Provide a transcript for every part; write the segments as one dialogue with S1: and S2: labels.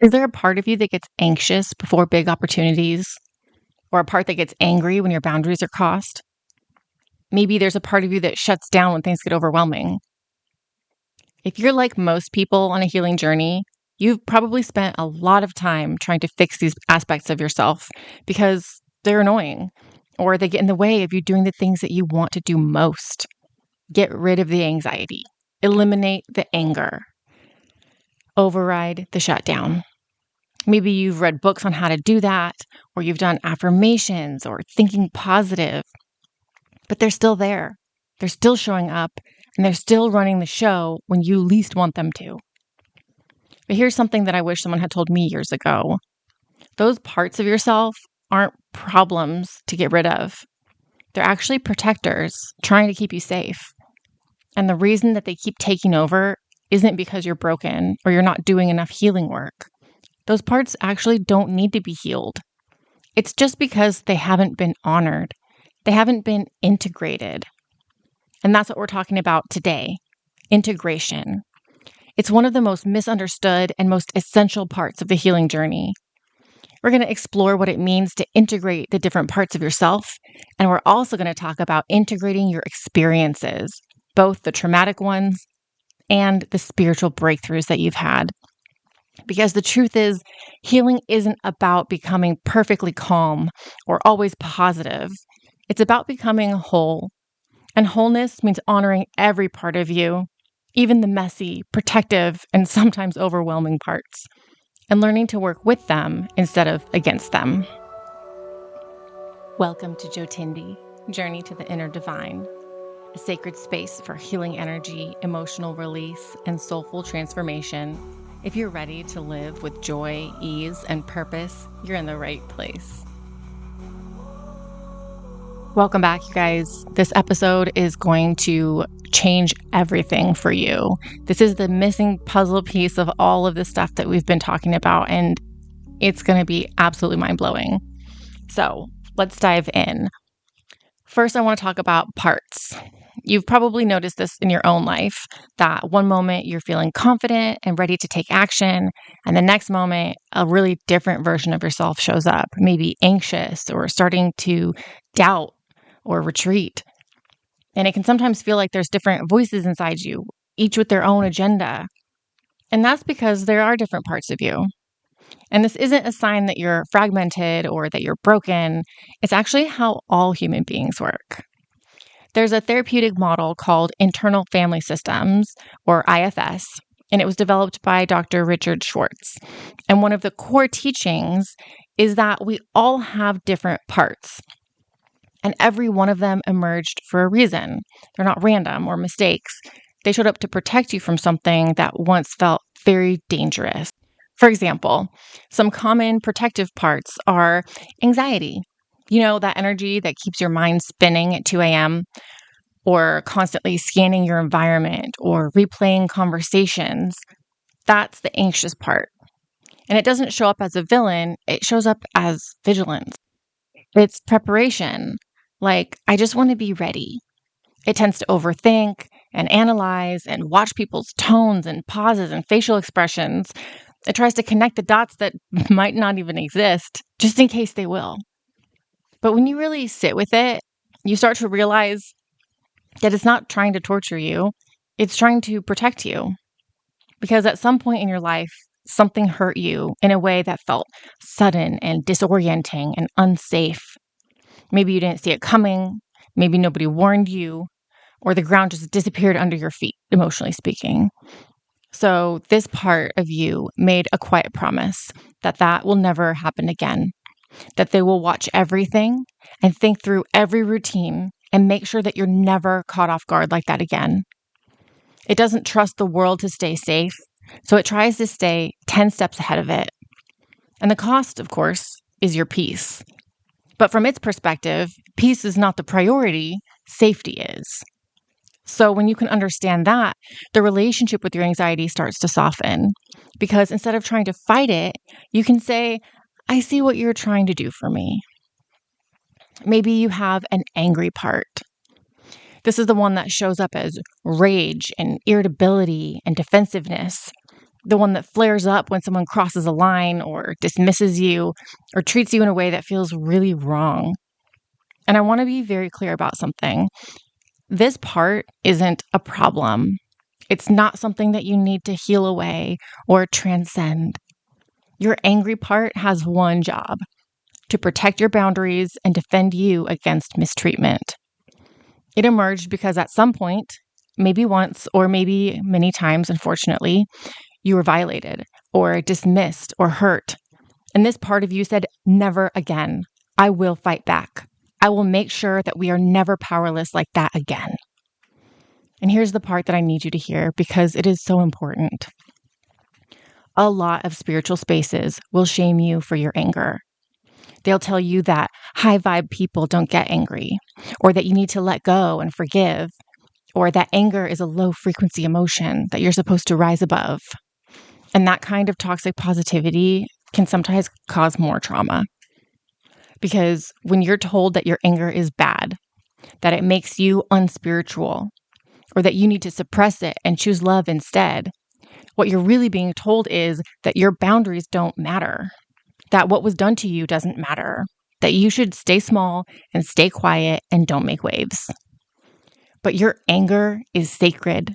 S1: Is there a part of you that gets anxious before big opportunities, or a part that gets angry when your boundaries are crossed? Maybe there's a part of you that shuts down when things get overwhelming. If you're like most people on a healing journey, you've probably spent a lot of time trying to fix these aspects of yourself because they're annoying or they get in the way of you doing the things that you want to do most. Get rid of the anxiety, eliminate the anger, override the shutdown. Maybe you've read books on how to do that, or you've done affirmations or thinking positive, but they're still there. They're still showing up and they're still running the show when you least want them to. But here's something that I wish someone had told me years ago. Those parts of yourself aren't problems to get rid of. They're actually protectors trying to keep you safe. And the reason that they keep taking over isn't because you're broken or you're not doing enough healing work. Those parts actually don't need to be healed. It's just because they haven't been honored. They haven't been integrated. And that's what we're talking about today, integration. It's one of the most misunderstood and most essential parts of the healing journey. We're going to explore what it means to integrate the different parts of yourself. And we're also going to talk about integrating your experiences, both the traumatic ones and the spiritual breakthroughs that you've had. Because the truth is, healing isn't about becoming perfectly calm or always positive. It's about becoming whole. And wholeness means honoring every part of you, even the messy, protective, and sometimes overwhelming parts, and learning to work with them instead of against them. Welcome to Jyotindi, Journey to the Inner Divine, a sacred space for healing energy, emotional release, and soulful transformation. If you're ready to live with joy, ease, and purpose, you're in the right place. Welcome back, you guys. This episode is going to change everything for you. This is the missing puzzle piece of all of the stuff that we've been talking about, and it's going to be absolutely mind-blowing. So let's dive in. First, I want to talk about parts. You've probably noticed this in your own life, that one moment you're feeling confident and ready to take action, and the next moment, a really different version of yourself shows up, maybe anxious or starting to doubt or retreat. And it can sometimes feel like there's different voices inside you, each with their own agenda. And that's because there are different parts of you. And this isn't a sign that you're fragmented or that you're broken. It's actually how all human beings work. There's a therapeutic model called internal family systems, or IFS, and it was developed by Dr. Richard Schwartz. And one of the core teachings is that we all have different parts, and every one of them emerged for a reason. They're not random or mistakes. They showed up to protect you from something that once felt very dangerous. For example, some common protective parts are anxiety. You know, that energy that keeps your mind spinning at 2 a.m., or constantly scanning your environment or replaying conversations. That's the anxious part. And it doesn't show up as a villain, it shows up as vigilance. It's preparation. Like, I just want to be ready. It tends to overthink and analyze and watch people's tones and pauses and facial expressions. It tries to connect the dots that might not even exist, just in case they will. But when you really sit with it, you start to realize that it's not trying to torture you, it's trying to protect you. Because at some point in your life, something hurt you in a way that felt sudden and disorienting and unsafe. Maybe you didn't see it coming, maybe nobody warned you, or the ground just disappeared under your feet, emotionally speaking. So this part of you made a quiet promise that that will never happen again, that they will watch everything and think through every routine and make sure that you're never caught off guard like that again. It doesn't trust the world to stay safe, so it tries to stay 10 steps ahead of it. And the cost, of course, is your peace. But from its perspective, peace is not the priority, safety is. So when you can understand that, the relationship with your anxiety starts to soften. Because instead of trying to fight it, you can say, I see what you're trying to do for me. Maybe you have an angry part. This is the one that shows up as rage and irritability and defensive. the one that flares up when someone crosses a line or dismisses you or treats you in a way that feels really wrong. And I want to be very clear about something. This part isn't a problem. It's not something that you need to heal away or transcend. Your angry part has one job: to protect your boundaries and defend you against mistreatment. It emerged because at some point, maybe once or maybe many times, unfortunately, you were violated or dismissed or hurt. And this part of you said, never again. I will fight back. I will make sure that we are never powerless like that again. And here's the part that I need you to hear because it is so important. A lot of spiritual spaces will shame you for your anger. They'll tell you that high vibe people don't get angry, or that you need to let go and forgive, or that anger is a low frequency emotion that you're supposed to rise above. And that kind of toxic positivity can sometimes cause more trauma. Because when you're told that your anger is bad, that it makes you unspiritual, or that you need to suppress it and choose love instead, what you're really being told is that your boundaries don't matter, that what was done to you doesn't matter, that you should stay small and stay quiet and don't make waves. But your anger is sacred.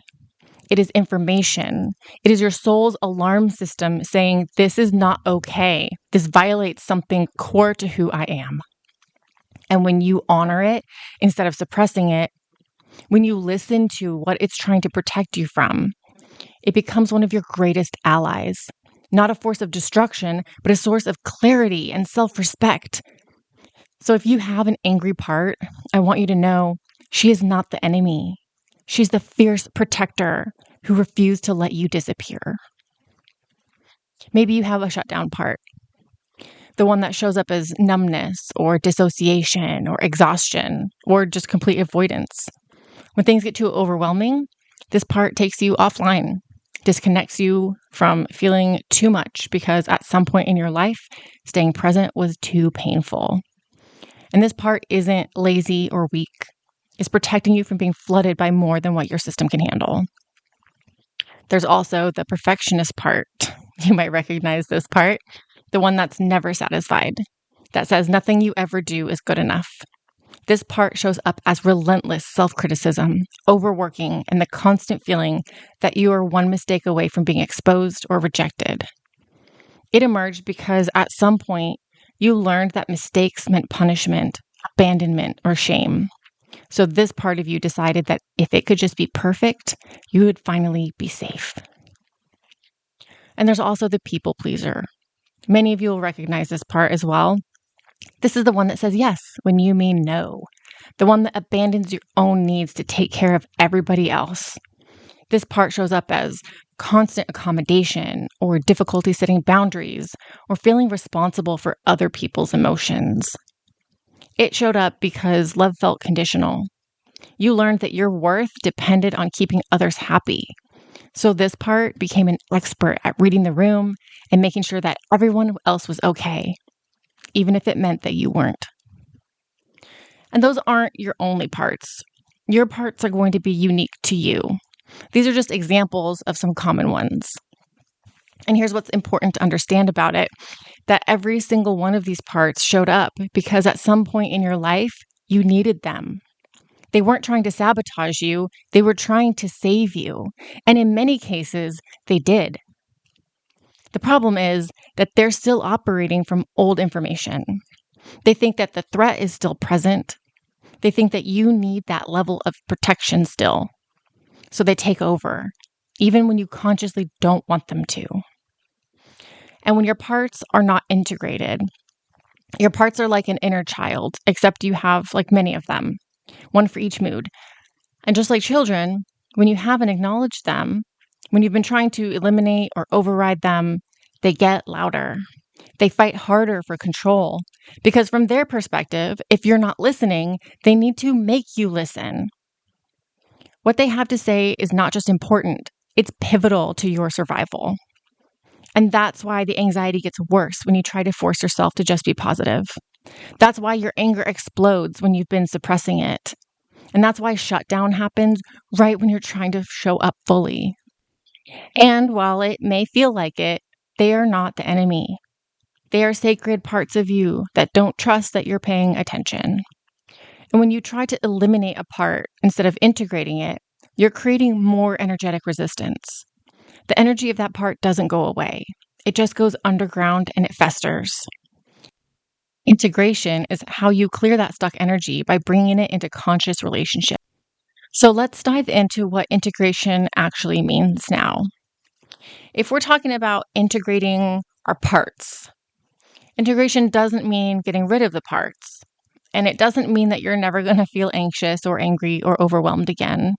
S1: It is information. It is your soul's alarm system saying, this is not okay. This violates something core to who I am. And when you honor it instead of suppressing it, when you listen to what it's trying to protect you from, it becomes one of your greatest allies. Not a force of destruction, but a source of clarity and self-respect. So if you have an angry part, I want you to know she is not the enemy. She's the fierce protector who refused to let you disappear. Maybe you have a shutdown part, the one that shows up as numbness or dissociation or exhaustion or just complete avoidance. When things get too overwhelming, this part takes you offline, disconnects you from feeling too much because at some point in your life, staying present was too painful. And this part isn't lazy or weak. It's protecting you from being flooded by more than what your system can handle. There's also the perfectionist part. You might recognize this part, the one that's never satisfied, that says nothing you ever do is good enough. This part shows up as relentless self-criticism, overworking, and the constant feeling that you are one mistake away from being exposed or rejected. It emerged because at some point, you learned that mistakes meant punishment, abandonment, or shame. So this part of you decided that if it could just be perfect, you would finally be safe. And there's also the people pleaser. Many of you will recognize this part as well. This is the one that says yes when you mean no. The one that abandons your own needs to take care of everybody else. This part shows up as constant accommodation or difficulty setting boundaries or feeling responsible for other people's emotions. It showed up because love felt conditional. You learned that your worth depended on keeping others happy. So this part became an expert at reading the room and making sure that everyone else was okay, even if it meant that you weren't. And those aren't your only parts. Your parts are going to be unique to you. These are just examples of some common ones. And here's what's important to understand about it, that every single one of these parts showed up because at some point in your life, you needed them. They weren't trying to sabotage you. They were trying to save you. And in many cases, they did. The problem is that they're still operating from old information. They think that the threat is still present. They think that you need that level of protection still. So they take over, even when you consciously don't want them to. And when your parts are not integrated, your parts are like an inner child, except you have like many of them, one for each mood. And just like children, when you haven't acknowledged them, when you've been trying to eliminate or override them, they get louder. They fight harder for control because from their perspective, if you're not listening, they need to make you listen. What they have to say is not just important, it's pivotal to your survival. And that's why the anxiety gets worse when you try to force yourself to just be positive. That's why your anger explodes when you've been suppressing it. And that's why shutdown happens right when you're trying to show up fully. And while it may feel like it, they are not the enemy. They are sacred parts of you that don't trust that you're paying attention. And when you try to eliminate a part instead of integrating it, you're creating more energetic resistance. The energy of that part doesn't go away. It just goes underground and it festers. Integration is how you clear that stuck energy by bringing it into conscious relationship. So let's dive into what integration actually means now. If we're talking about integrating our parts, integration doesn't mean getting rid of the parts. And it doesn't mean that you're never going to feel anxious or angry or overwhelmed again.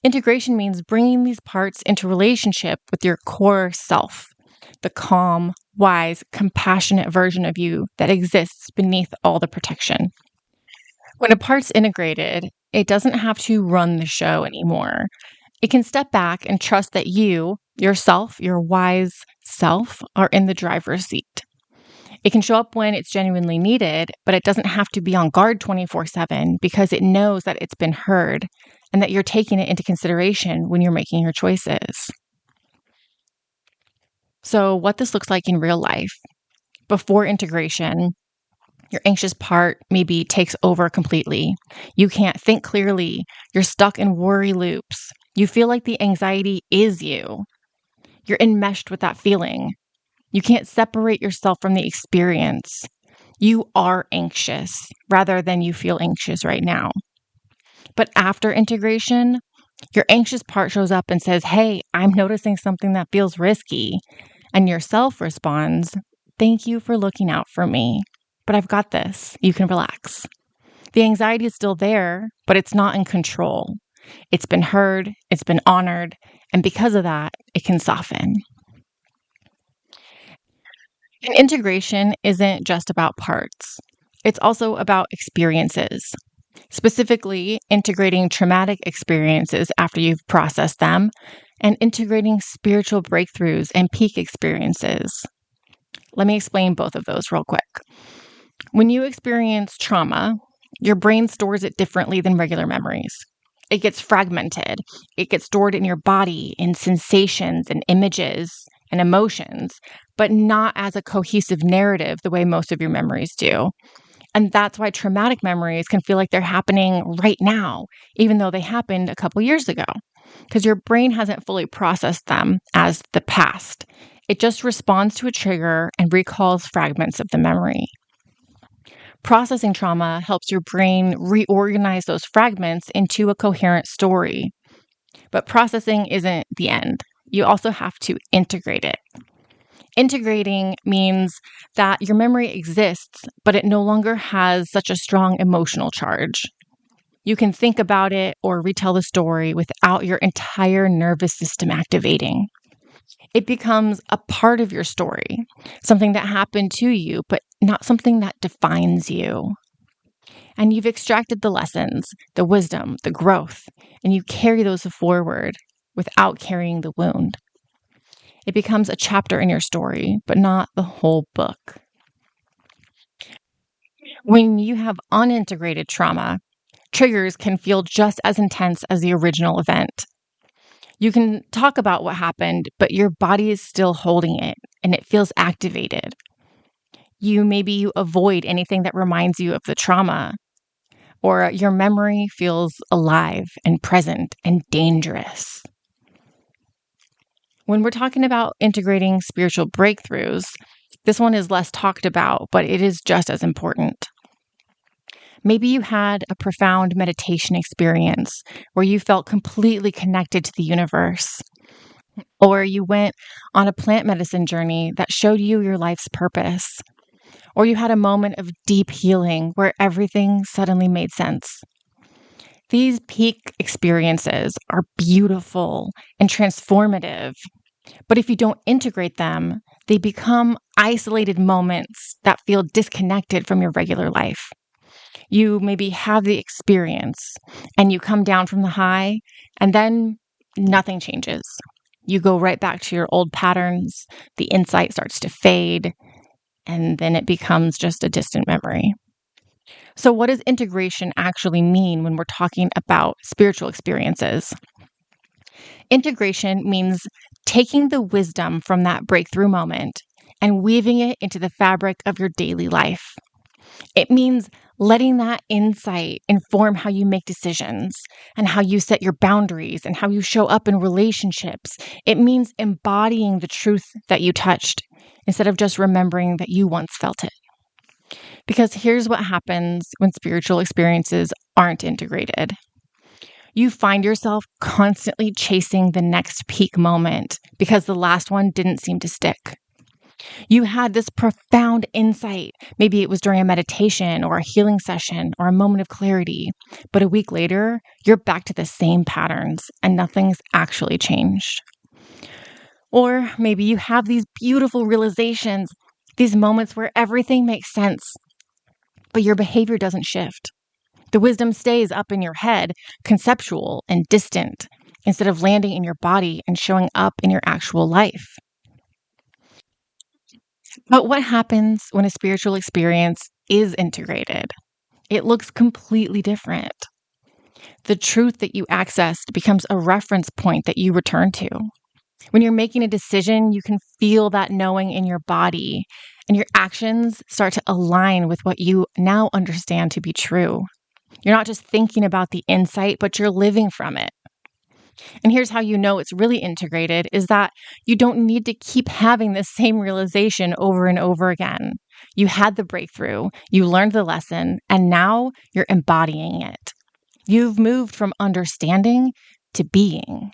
S1: Integration means bringing these parts into relationship with your core self, the calm, wise, compassionate version of you that exists beneath all the protection. When a part's integrated, it doesn't have to run the show anymore. It can step back and trust that you, yourself, your wise self, are in the driver's seat. It can show up when it's genuinely needed, but it doesn't have to be on guard 24/7 because it knows that it's been heard and that you're taking it into consideration when you're making your choices. So, what this looks like in real life before integration, your anxious part maybe takes over completely. You can't think clearly. You're stuck in worry loops. You feel like the anxiety is you. You're enmeshed with that feeling. You can't separate yourself from the experience. You are anxious rather than you feel anxious right now. But after integration, your anxious part shows up and says, "Hey, I'm noticing something that feels risky." And your self responds, "Thank you for looking out for me, but I've got this. You can relax." The anxiety is still there, but it's not in control. It's been heard, it's been honored, and because of that, it can soften. And integration isn't just about parts. It's also about experiences, specifically integrating traumatic experiences after you've processed them and integrating spiritual breakthroughs and peak experiences. Let me explain both of those real quick. When you experience trauma, your brain stores it differently than regular memories. It gets fragmented. It gets stored in your body in sensations and images and emotions, but not as a cohesive narrative the way most of your memories do. And that's why traumatic memories can feel like they're happening right now, even though they happened a couple years ago, because your brain hasn't fully processed them as the past. It just responds to a trigger and recalls fragments of the memory. Processing trauma helps your brain reorganize those fragments into a coherent story. But processing isn't the end. You also have to integrate it. Integrating means that your memory exists, but it no longer has such a strong emotional charge. You can think about it or retell the story without your entire nervous system activating. It becomes a part of your story, something that happened to you, but not something that defines you. And you've extracted the lessons, the wisdom, the growth, and you carry those forward without carrying the wound. It becomes a chapter in your story, but not the whole book. When you have unintegrated trauma, triggers can feel just as intense as the original event. You can talk about what happened, but your body is still holding it and it feels activated. You avoid anything that reminds you of the trauma, or your memory feels alive and present and dangerous. When we're talking about integrating spiritual breakthroughs, this one is less talked about, but it is just as important. Maybe you had a profound meditation experience where you felt completely connected to the universe, or you went on a plant medicine journey that showed you your life's purpose, or you had a moment of deep healing where everything suddenly made sense. These peak experiences are beautiful and transformative, but if you don't integrate them, they become isolated moments that feel disconnected from your regular life. You maybe have the experience and you come down from the high, and then nothing changes. You go right back to your old patterns, the insight starts to fade, and then it becomes just a distant memory. So, what does integration actually mean when we're talking about spiritual experiences? Integration means taking the wisdom from that breakthrough moment and weaving it into the fabric of your daily life. It means letting that insight inform how you make decisions and how you set your boundaries and how you show up in relationships. It means embodying the truth that you touched instead of just remembering that you once felt it. Because here's what happens when spiritual experiences aren't integrated. You find yourself constantly chasing the next peak moment because the last one didn't seem to stick. You had this profound insight. Maybe it was during a meditation or a healing session or a moment of clarity. But a week later, you're back to the same patterns and nothing's actually changed. Or maybe you have these beautiful realizations, these moments where everything makes sense, but your behavior doesn't shift. The wisdom stays up in your head, conceptual and distant, instead of landing in your body and showing up in your actual life. But what happens when a spiritual experience is integrated? It looks completely different. The truth that you accessed becomes a reference point that you return to. When you're making a decision, you can feel that knowing in your body, and your actions start to align with what you now understand to be true. You're not just thinking about the insight, but you're living from it. And here's how you know it's really integrated is that you don't need to keep having the same realization over and over again. You had the breakthrough, you learned the lesson, and now you're embodying it. You've moved from understanding to being.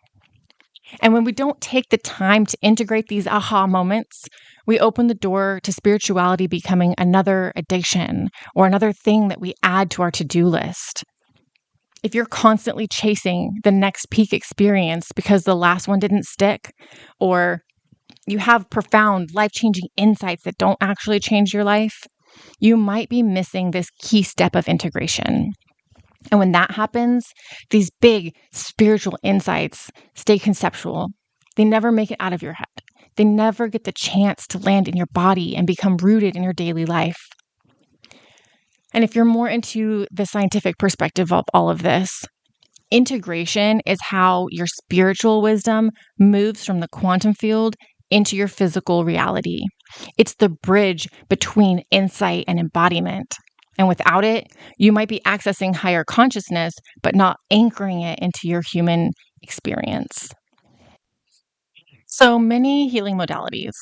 S1: And when we don't take the time to integrate these aha moments, we open the door to spirituality becoming another addiction or another thing that we add to our to-do list. If you're constantly chasing the next peak experience because the last one didn't stick, or you have profound life-changing insights that don't actually change your life, you might be missing this key step of integration. And when that happens, these big spiritual insights stay conceptual. They never make it out of your head. They never get the chance to land in your body and become rooted in your daily life. And if you're more into the scientific perspective of all of this, integration is how your spiritual wisdom moves from the quantum field into your physical reality. It's the bridge between insight and embodiment. And without it, you might be accessing higher consciousness, but not anchoring it into your human experience. So many healing modalities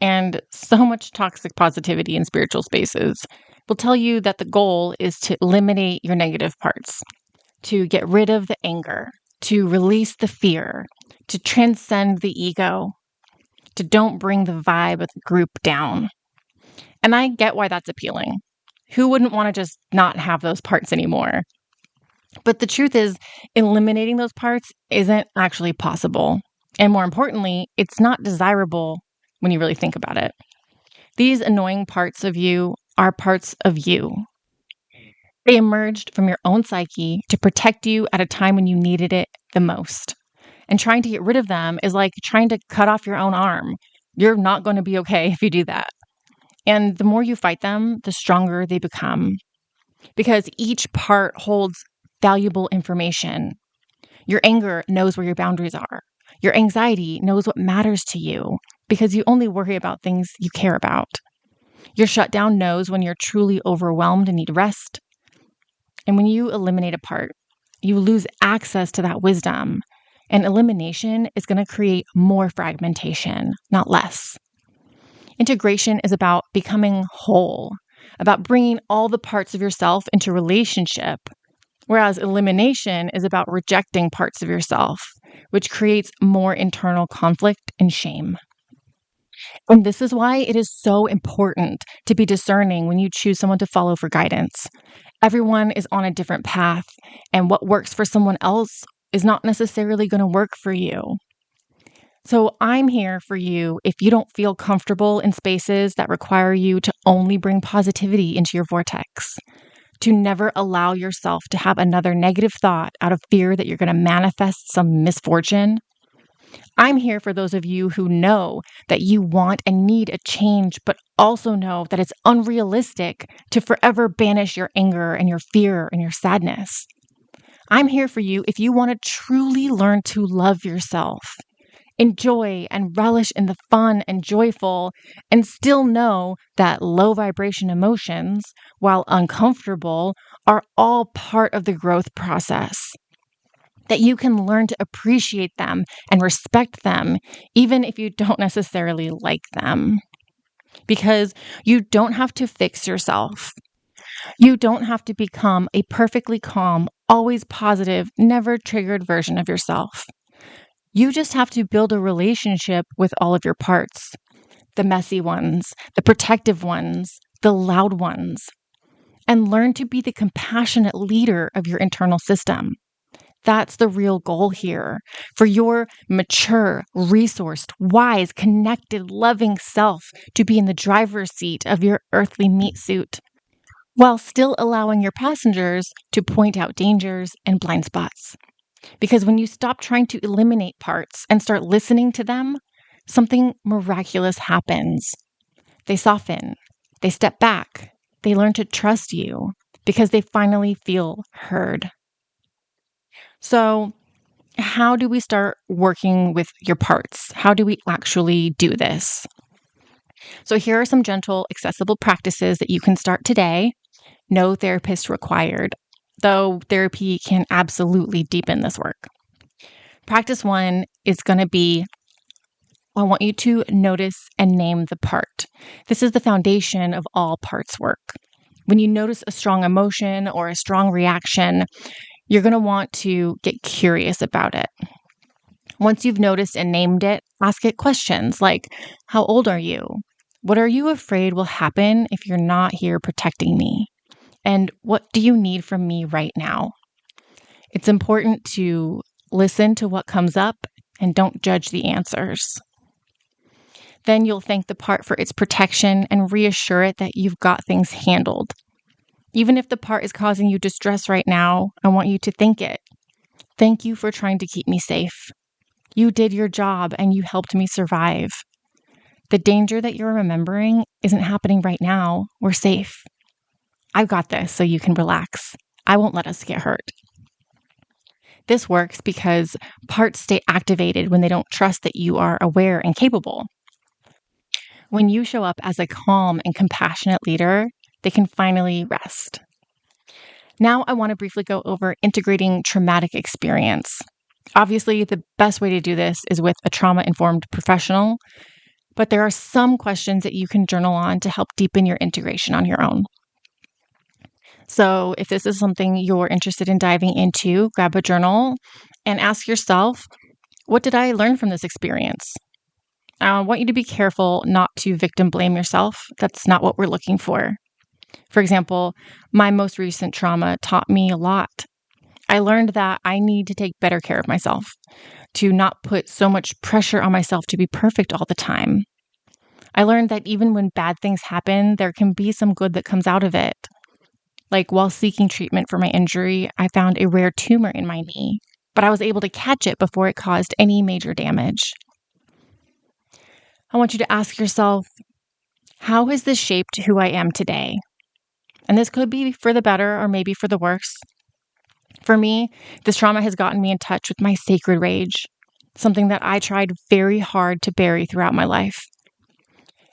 S1: and so much toxic positivity in spiritual spaces will tell you that the goal is to eliminate your negative parts, to get rid of the anger, to release the fear, to transcend the ego, to don't bring the vibe of the group down. And I get why that's appealing. Who wouldn't want to just not have those parts anymore? But the truth is, eliminating those parts isn't actually possible. And more importantly, it's not desirable when you really think about it. These annoying parts of you are parts of you. They emerged from your own psyche to protect you at a time when you needed it the most. And trying to get rid of them is like trying to cut off your own arm. You're not going to be okay if you do that. And the more you fight them, the stronger they become. Because each part holds valuable information. Your anger knows where your boundaries are. Your anxiety knows what matters to you because you only worry about things you care about. Your shutdown knows when you're truly overwhelmed and need rest. And when you eliminate a part, you lose access to that wisdom. And elimination is going to create more fragmentation, not less. Integration is about becoming whole, about bringing all the parts of yourself into relationship, whereas elimination is about rejecting parts of yourself, which creates more internal conflict and shame. And this is why it is so important to be discerning when you choose someone to follow for guidance. Everyone is on a different path, and what works for someone else is not necessarily going to work for you. So I'm here for you if you don't feel comfortable in spaces that require you to only bring positivity into your vortex, to never allow yourself to have another negative thought out of fear that you're going to manifest some misfortune. I'm here for those of you who know that you want and need a change, but also know that it's unrealistic to forever banish your anger and your fear and your sadness. I'm here for you if you want to truly learn to love yourself, enjoy and relish in the fun and joyful, and still know that low vibration emotions, while uncomfortable, are all part of the growth process. That you can learn to appreciate them and respect them, even if you don't necessarily like them. Because you don't have to fix yourself. You don't have to become a perfectly calm, always positive, never triggered version of yourself. You just have to build a relationship with all of your parts, the messy ones, the protective ones, the loud ones, and learn to be the compassionate leader of your internal system. That's the real goal here for your mature, resourced, wise, connected, loving self to be in the driver's seat of your earthly meat suit while still allowing your passengers to point out dangers and blind spots. Because when you stop trying to eliminate parts and start listening to them, something miraculous happens. They soften, they step back, they learn to trust you because they finally feel heard. So, how do we start working with your parts? How do we actually do this? So, here are some gentle, accessible practices that you can start today. No therapist required, though therapy can absolutely deepen this work. Practice 1 is going to be I want you to notice and name the part. This is the foundation of all parts work. When you notice a strong emotion or a strong reaction, you're going to want to get curious about it. Once you've noticed and named it, ask it questions like, how old are you? What are you afraid will happen if you're not here protecting me? And what do you need from me right now? It's important to listen to what comes up and don't judge the answers. Then you'll thank the part for its protection and reassure it that you've got things handled. Even if the part is causing you distress right now, I want you to thank it. Thank you for trying to keep me safe. You did your job and you helped me survive. The danger that you're remembering isn't happening right now. We're safe. I've got this, so you can relax. I won't let us get hurt. This works because parts stay activated when they don't trust that you are aware and capable. When you show up as a calm and compassionate leader, they can finally rest. Now, I want to briefly go over integrating traumatic experience. Obviously, the best way to do this is with a trauma-informed professional, but there are some questions that you can journal on to help deepen your integration on your own. So if this is something you're interested in diving into, grab a journal and ask yourself, what did I learn from this experience? I want you to be careful not to victim blame yourself. That's not what we're looking for. For example, my most recent trauma taught me a lot. I learned that I need to take better care of myself, to not put so much pressure on myself to be perfect all the time. I learned that even when bad things happen, there can be some good that comes out of it. Like while seeking treatment for my injury, I found a rare tumor in my knee, but I was able to catch it before it caused any major damage. I want you to ask yourself, how has this shaped who I am today? And this could be for the better or maybe for the worse. For me, this trauma has gotten me in touch with my sacred rage, something that I tried very hard to bury throughout my life.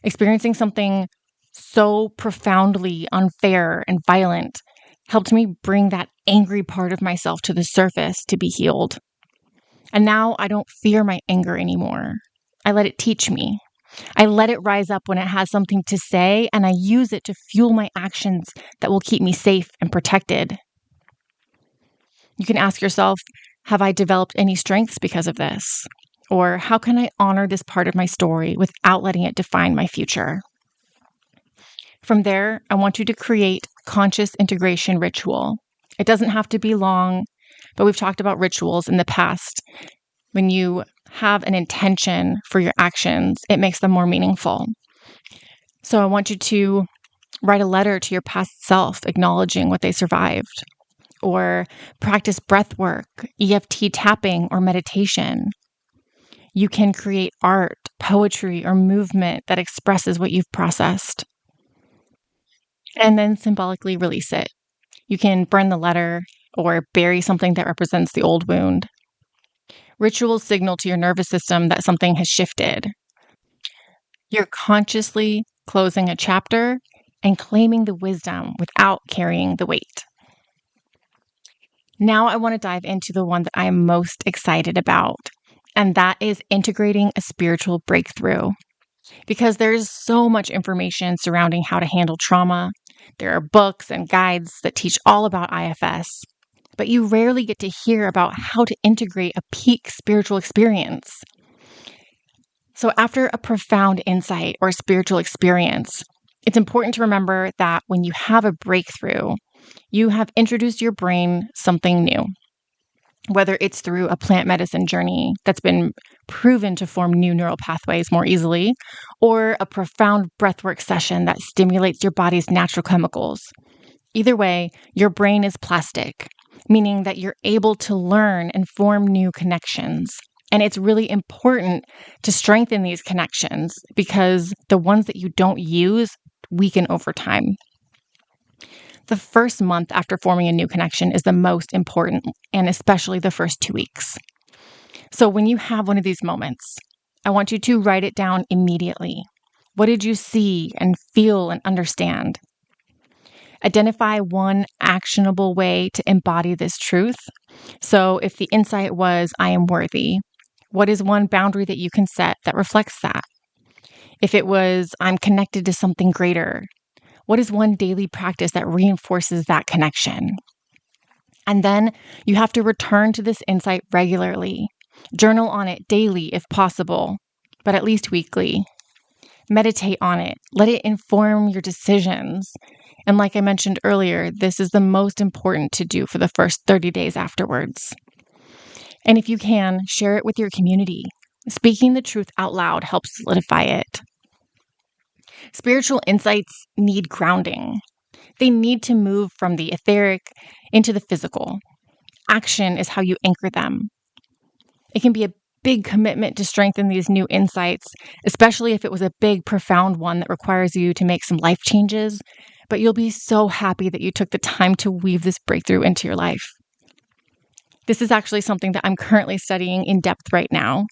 S1: Experiencing something so profoundly unfair and violent helped me bring that angry part of myself to the surface to be healed. And now I don't fear my anger anymore. I let it teach me. I let it rise up when it has something to say, and I use it to fuel my actions that will keep me safe and protected. You can ask yourself, have I developed any strengths because of this? Or how can I honor this part of my story without letting it define my future? From there, I want you to create conscious integration ritual. It doesn't have to be long, but we've talked about rituals in the past. When you have an intention for your actions, it makes them more meaningful. So I want you to write a letter to your past self acknowledging what they survived, or practice breath work, EFT tapping, or meditation. You can create art, poetry, or movement that expresses what you've processed, and then symbolically release it. You can burn the letter, or bury something that represents the old wound. Rituals signal to your nervous system that something has shifted. You're consciously closing a chapter and claiming the wisdom without carrying the weight. Now I want to dive into the one that I am most excited about, and that is integrating a spiritual breakthrough. Because there's so much information surrounding how to handle trauma. There are books and guides that teach all about IFS, but you rarely get to hear about how to integrate a peak spiritual experience. So after a profound insight or spiritual experience, it's important to remember that when you have a breakthrough, you have introduced your brain something new. Whether it's through a plant medicine journey that's been proven to form new neural pathways more easily, or a profound breathwork session that stimulates your body's natural chemicals. Either way, your brain is plastic, meaning that you're able to learn and form new connections. And it's really important to strengthen these connections because the ones that you don't use weaken over time. The first month after forming a new connection is the most important, and especially the first 2 weeks. So when you have one of these moments, I want you to write it down immediately. What did you see and feel and understand? Identify one actionable way to embody this truth. So if the insight was, I am worthy, what is one boundary that you can set that reflects that? If it was, I'm connected to something greater, what is one daily practice that reinforces that connection? And then you have to return to this insight regularly. Journal on it daily if possible, but at least weekly. Meditate on it. Let it inform your decisions. And like I mentioned earlier, this is the most important to do for the first 30 days afterwards. And if you can, share it with your community. Speaking the truth out loud helps solidify it. Spiritual insights need grounding. They need to move from the etheric into the physical. Action is how you anchor them. It can be a big commitment to strengthen these new insights, especially if it was a big, profound one that requires you to make some life changes, but you'll be so happy that you took the time to weave this breakthrough into your life. This is actually something that I'm currently studying in depth right now.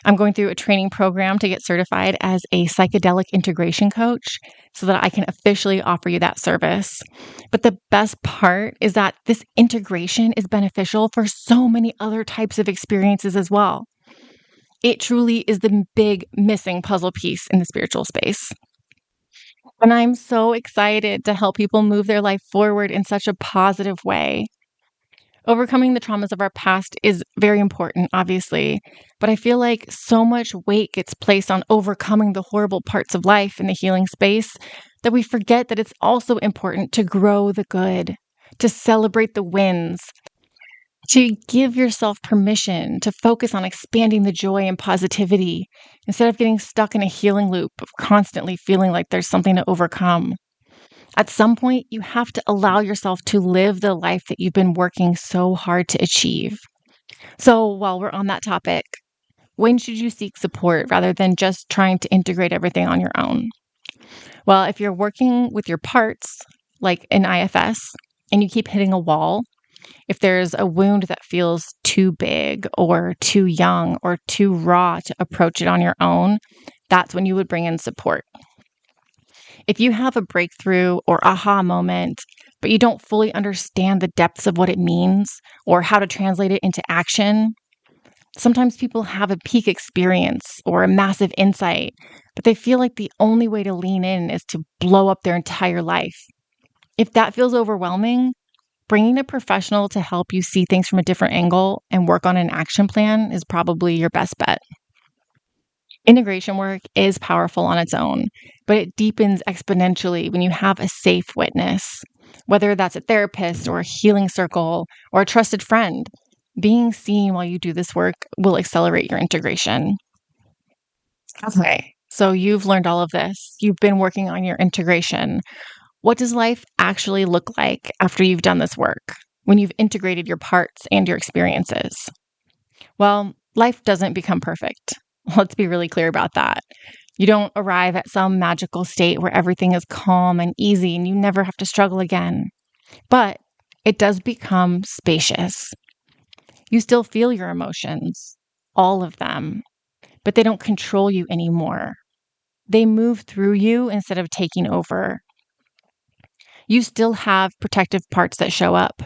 S1: I'm going through a training program to get certified as a psychedelic integration coach so that I can officially offer you that service. But the best part is that this integration is beneficial for so many other types of experiences as well. It truly is the big missing puzzle piece in the spiritual space. And I'm so excited to help people move their life forward in such a positive way. Overcoming the traumas of our past is very important, obviously, but I feel like so much weight gets placed on overcoming the horrible parts of life in the healing space that we forget that it's also important to grow the good, to celebrate the wins, to give yourself permission to focus on expanding the joy and positivity instead of getting stuck in a healing loop of constantly feeling like there's something to overcome. At some point, you have to allow yourself to live the life that you've been working so hard to achieve. So, while we're on that topic, when should you seek support rather than just trying to integrate everything on your own? Well, if you're working with your parts, like in IFS, and you keep hitting a wall, if there's a wound that feels too big or too young or too raw to approach it on your own, that's when you would bring in support. If you have a breakthrough or aha moment, but you don't fully understand the depths of what it means or how to translate it into action, sometimes people have a peak experience or a massive insight, but they feel like the only way to lean in is to blow up their entire life. If that feels overwhelming, bringing a professional to help you see things from a different angle and work on an action plan is probably your best bet. Integration work is powerful on its own, but it deepens exponentially when you have a safe witness, whether that's a therapist or a healing circle or a trusted friend. Being seen while you do this work will accelerate your integration. Okay, so you've learned all of this. You've been working on your integration. What does life actually look like after you've done this work, when you've integrated your parts and your experiences? Well, life doesn't become perfect. Let's be really clear about that. You don't arrive at some magical state where everything is calm and easy and you never have to struggle again. But it does become spacious. You still feel your emotions, all of them, but they don't control you anymore. They move through you instead of taking over. You still have protective parts that show up.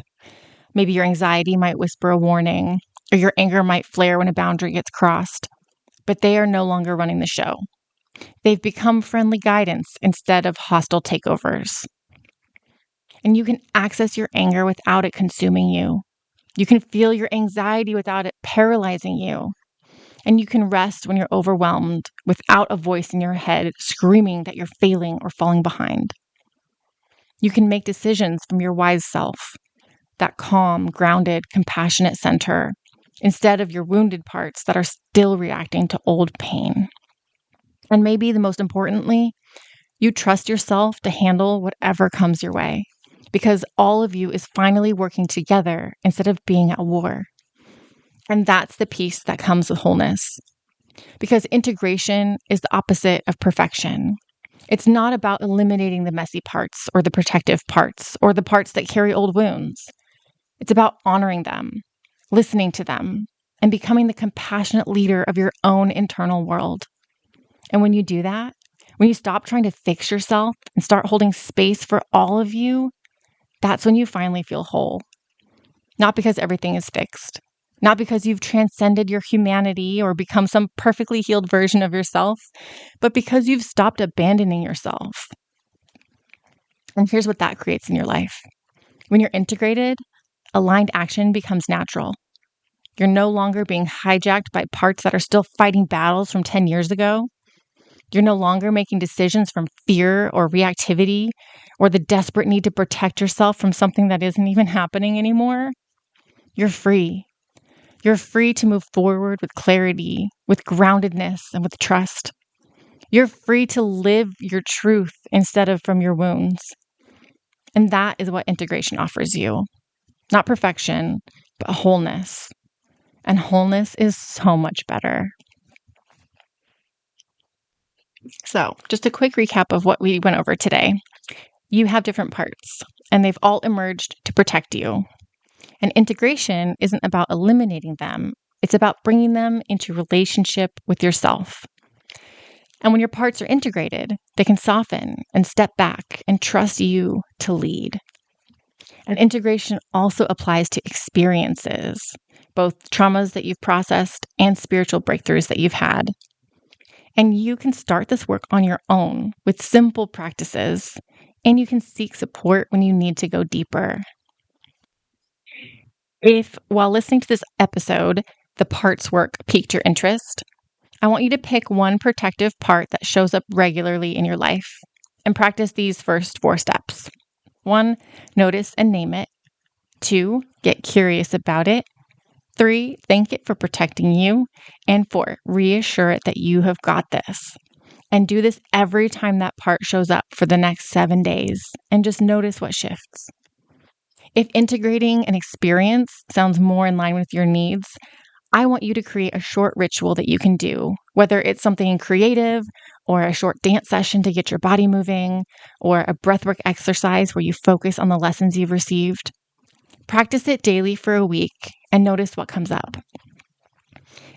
S1: Maybe your anxiety might whisper a warning, or your anger might flare when a boundary gets crossed, but they are no longer running the show. They've become friendly guidance instead of hostile takeovers. And you can access your anger without it consuming you. You can feel your anxiety without it paralyzing you. And you can rest when you're overwhelmed without a voice in your head screaming that you're failing or falling behind. You can make decisions from your wise self, that calm, grounded, compassionate center, instead of your wounded parts that are still reacting to old pain. And maybe the most importantly, you trust yourself to handle whatever comes your way, because all of you is finally working together instead of being at war. And that's the peace that comes with wholeness, because integration is the opposite of perfection. It's not about eliminating the messy parts or the protective parts or the parts that carry old wounds. It's about honoring them, listening to them, and becoming the compassionate leader of your own internal world. And when you do that, when you stop trying to fix yourself and start holding space for all of you, that's when you finally feel whole. Not because everything is fixed, not because you've transcended your humanity or become some perfectly healed version of yourself, but because you've stopped abandoning yourself. And here's what that creates in your life. When you're integrated, aligned action becomes natural. You're no longer being hijacked by parts that are still fighting battles from 10 years ago. You're no longer making decisions from fear or reactivity or the desperate need to protect yourself from something that isn't even happening anymore. You're free. You're free to move forward with clarity, with groundedness, and with trust. You're free to live your truth instead of from your wounds. And that is what integration offers you. Not perfection, but wholeness. And wholeness is so much better. So, just a quick recap of what we went over today. You have different parts, and they've all emerged to protect you. And integration isn't about eliminating them, it's about bringing them into relationship with yourself. And when your parts are integrated, they can soften and step back and trust you to lead. And integration also applies to experiences, both traumas that you've processed and spiritual breakthroughs that you've had. And you can start this work on your own with simple practices, and you can seek support when you need to go deeper. If, while listening to this episode, the parts work piqued your interest, I want you to pick one protective part that shows up regularly in your life and practice these first 4 steps. 1, notice and name it. 2, get curious about it. 3, thank it for protecting you. And 4, reassure it that you have got this. And do this every time that part shows up for the next 7 days, and just notice what shifts. If integrating an experience sounds more in line with your needs, I want you to create a short ritual that you can do, whether it's something creative or a short dance session to get your body moving, or a breathwork exercise where you focus on the lessons you've received. Practice it daily for a week and notice what comes up.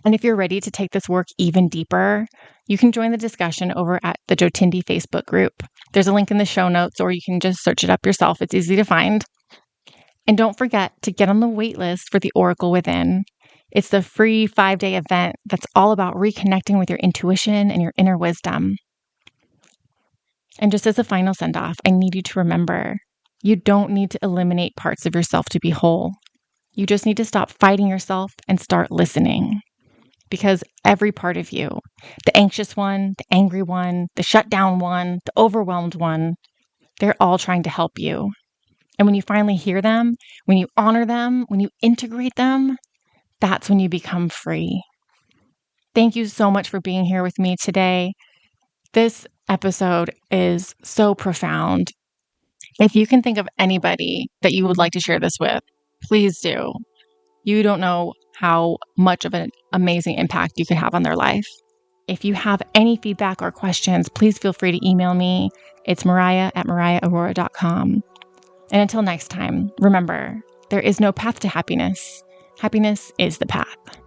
S1: And if you're ready to take this work even deeper, you can join the discussion over at the Jotindi Facebook group. There's a link in the show notes, or you can just search it up yourself. It's easy to find. And don't forget to get on the wait list for the Oracle Within. It's the free 5-day event that's all about reconnecting with your intuition and your inner wisdom. And just as a final send-off, I need you to remember, you don't need to eliminate parts of yourself to be whole. You just need to stop fighting yourself and start listening. Because every part of you, the anxious one, the angry one, the shut down one, the overwhelmed one, they're all trying to help you. And when you finally hear them, when you honor them, when you integrate them, that's when you become free. Thank you so much for being here with me today. This episode is so profound. If you can think of anybody that you would like to share this with, please do. You don't know how much of an amazing impact you could have on their life. If you have any feedback or questions, please feel free to email me. It's Mariah@mariahaurora.com. And until next time, remember, there is no path to happiness. Happiness is the path.